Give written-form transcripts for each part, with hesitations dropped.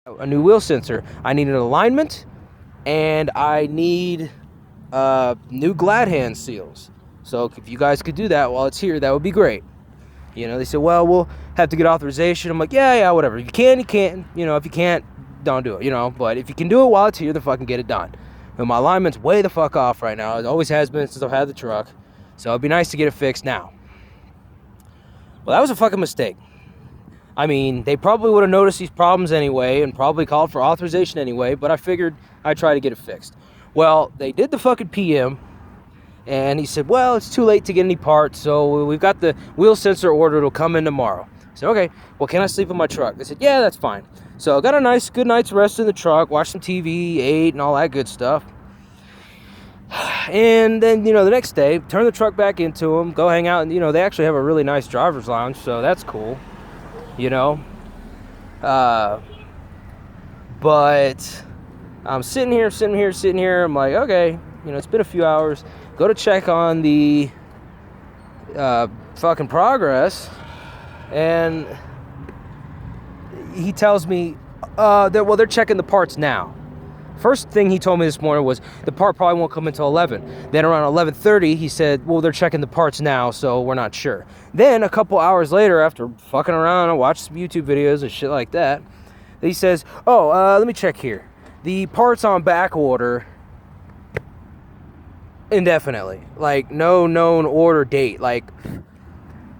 a new wheel sensor. I need an alignment, and I need new glad hand seals. So if you guys could do that while it's here, that would be great. You know, they said, well, we'll have to get authorization. I'm like, yeah, whatever. If you can, you can. You know, if you can't, don't do it, you know. But if you can do it while it's here, then fucking get it done. And my alignment's way the fuck off right now. It always has been since I've had the truck. So it'd be nice to get it fixed now. Well, that was a fucking mistake. I mean, they probably would have noticed these problems anyway and probably called for authorization anyway, but I figured I'd try to get it fixed. Well, they did the fucking PM, and he said, well, it's too late to get any parts, so we've got the wheel sensor order. It'll come in tomorrow. I said, okay, well, can I sleep in my truck? They said, yeah, that's fine. So I got a good night's rest in the truck, watched some TV, ate, and all that good stuff. And then, you know, the next day, turn the truck back into them, go hang out, and, you know, they actually have a really nice driver's lounge, so that's cool, you know. But I'm sitting here. I'm like, okay, you know, it's been a few hours. Go to check on the fucking progress, and he tells me that, they're checking the parts now. First thing he told me this morning was the part probably won't come until 11. Then around 11:30, he said, well, they're checking the parts now, so we're not sure. Then a couple hours later, after fucking around and watching some YouTube videos and shit like that, he says, let me check here. The part's on back order indefinitely. Like, no known order date. Like,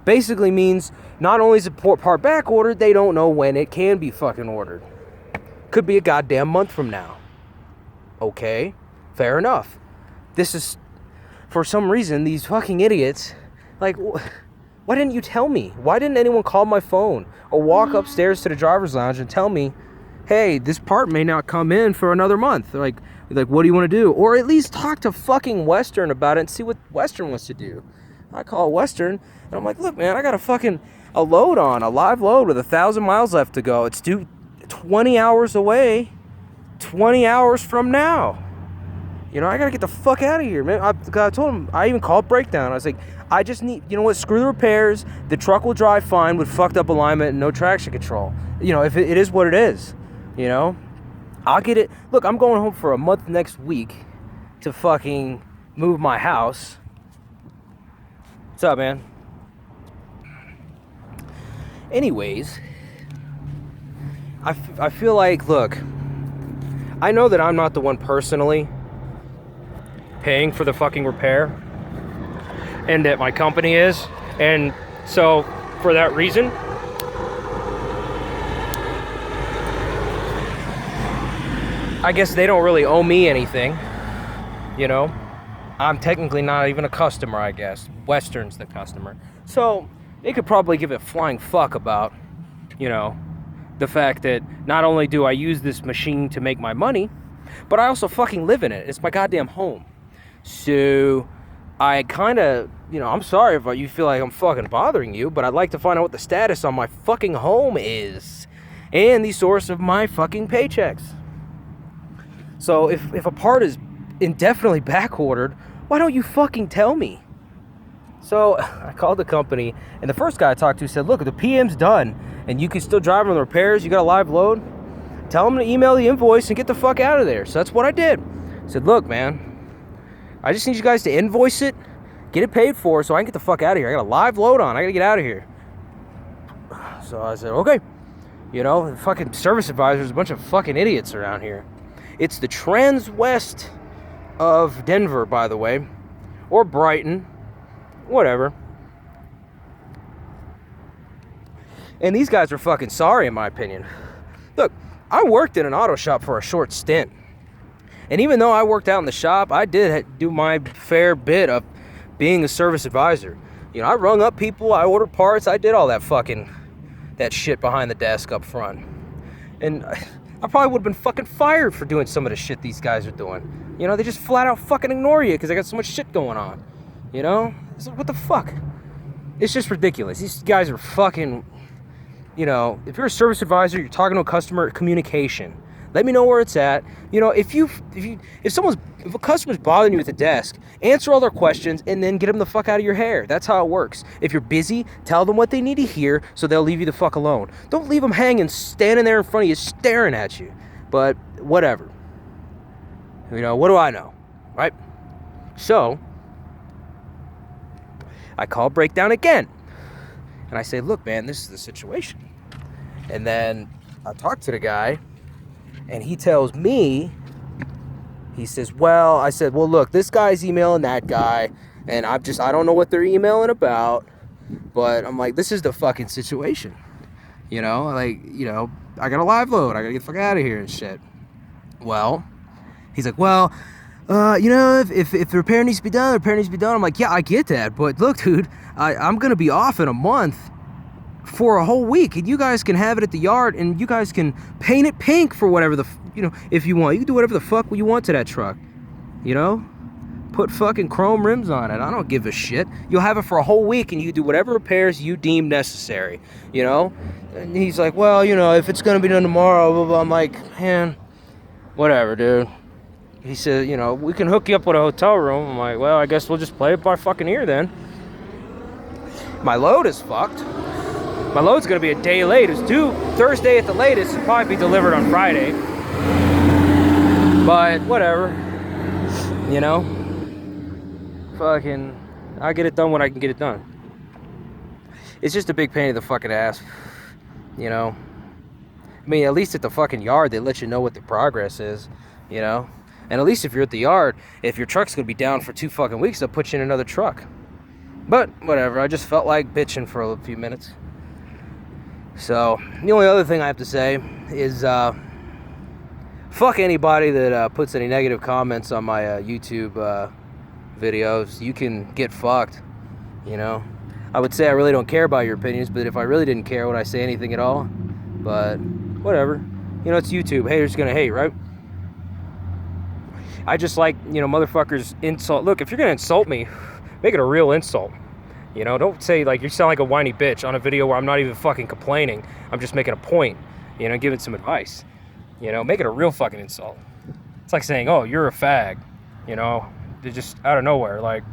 basically means not only is the part back ordered, they don't know when it can be fucking ordered. Could be a goddamn month from now. Okay, fair enough. This is, for some reason, these fucking idiots, like, why didn't you tell me? Why didn't anyone call my phone or walk upstairs to the driver's lounge and tell me, hey, this part may not come in for another month? Like, what do you want to do? Or at least talk to fucking Western about it and see what Western wants to do. I call Western, and I'm like, look, man, I got a load on, a live load with 1,000 miles left to go. It's due 20 hours away. 20 hours from now. You know, I gotta get the fuck out of here, man. I told him, I even called breakdown. I was like, I just need, you know what, screw the repairs. The truck will drive fine with fucked up alignment and no traction control. You know, if it is what it is, you know, I'll get it. Look, I'm going home for a month next week to fucking move my house. What's up, man? Anyways, I feel like, look, I know that I'm not the one personally paying for the fucking repair, and that my company is, and so for that reason, I guess they don't really owe me anything, you know. I'm technically not even a customer, I guess. Western's the customer, so they could probably give a flying fuck about, you know, the fact that not only do I use this machine to make my money, but I also fucking live in it. It's my goddamn home. So I kind of, you know, I'm sorry if you feel like I'm fucking bothering you, but I'd like to find out what the status on my fucking home is and the source of my fucking paychecks. So if a part is indefinitely back ordered, why don't you fucking tell me? So I called the company, and the first guy I talked to said, look, the PM's done, and you can still drive on the repairs. You got a live load. Tell them to email the invoice and get the fuck out of there. So that's what I did. I said, look, man, I just need you guys to invoice it, get it paid for, so I can get the fuck out of here. I got a live load on. I got to get out of here. So I said, okay. You know, the fucking service advisors, a bunch of fucking idiots around here. It's the Trans-West of Denver, by the way, or Brighton, whatever. And these guys are fucking sorry, in my opinion. Look, I worked in an auto shop for a short stint. And even though I worked out in the shop, I did do my fair bit of being a service advisor. You know, I rung up people, I ordered parts, I did all that shit behind the desk up front. And I probably would have been fucking fired for doing some of the shit these guys are doing. You know, they just flat out fucking ignore you because they got so much shit going on. You know? It's like, what the fuck? It's just ridiculous. These guys are fucking... You know, if you're a service advisor, you're talking to a customer, communication. Let me know where it's at. You know, if a customer's bothering you at the desk, answer all their questions and then get them the fuck out of your hair. That's how it works. If you're busy, tell them what they need to hear so they'll leave you the fuck alone. Don't leave them hanging, standing there in front of you, staring at you. But whatever. You know, what do I know, right? So I call Breakdown again. And I say, look, man, this is the situation. And then I talk to the guy, and he tells me, he says, well, I said, well, look, this guy's emailing that guy, and I don't know what they're emailing about, but I'm like, this is the fucking situation. You know, like, you know, I got a live load. I gotta get the fuck out of here and shit. Well, he's like, well, you know, if the repair needs to be done, the repair needs to be done. I'm like, yeah, I get that, but look, dude, I'm gonna be off in a month for a whole week, and you guys can have it at the yard, and you guys can paint it pink for whatever if you want. You can do whatever the fuck you want to that truck, you know? Put fucking chrome rims on it. I don't give a shit. You'll have it for a whole week, and you can do whatever repairs you deem necessary, you know? And he's like, well, you know, if it's gonna be done tomorrow, blah, blah. I'm like, man, whatever, dude. He said, you know, we can hook you up with a hotel room. I'm like, well, I guess we'll just play it by fucking ear then. My load is fucked. My load's gonna be a day late. It's due Thursday at the latest. It'll probably be delivered on Friday. But whatever. You know? Fucking, I get it done when I can get it done. It's just a big pain in the fucking ass. You know? I mean, at least at the fucking yard, they let you know what the progress is. You know? And at least if you're at the yard, if your truck's gonna be down for 2 fucking weeks, they'll put you in another truck. But whatever, I just felt like bitching for a few minutes. So, the only other thing I have to say is, fuck anybody that puts any negative comments on my YouTube videos. You can get fucked, you know. I would say I really don't care about your opinions, but if I really didn't care, would I say anything at all? But, whatever. You know, it's YouTube. Haters gonna hate, right? I just like, you know, motherfuckers insult. Look, if you're gonna insult me, make it a real insult. You know, don't say, like, you sound like a whiny bitch on a video where I'm not even fucking complaining. I'm just making a point, you know, giving some advice. You know, make it a real fucking insult. It's like saying, oh, you're a fag. You know, they're just out of nowhere. Like,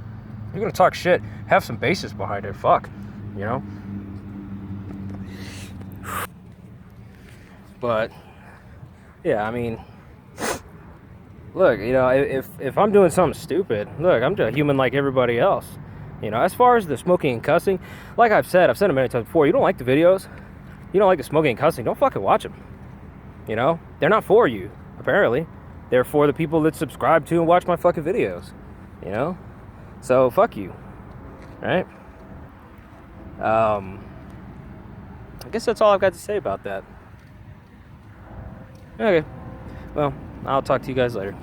you're gonna talk shit, have some basis behind it. Fuck, you know? But, yeah, I mean, look, you know, if I'm doing something stupid, look, I'm just a human like everybody else. You know, as far as the smoking and cussing, like I've said it many times before, you don't like the videos, you don't like the smoking and cussing, don't fucking watch them. You know, they're not for you, apparently. They're for the people that subscribe to and watch my fucking videos, you know? So, fuck you, right? I guess that's all I've got to say about that. Okay, well, I'll talk to you guys later.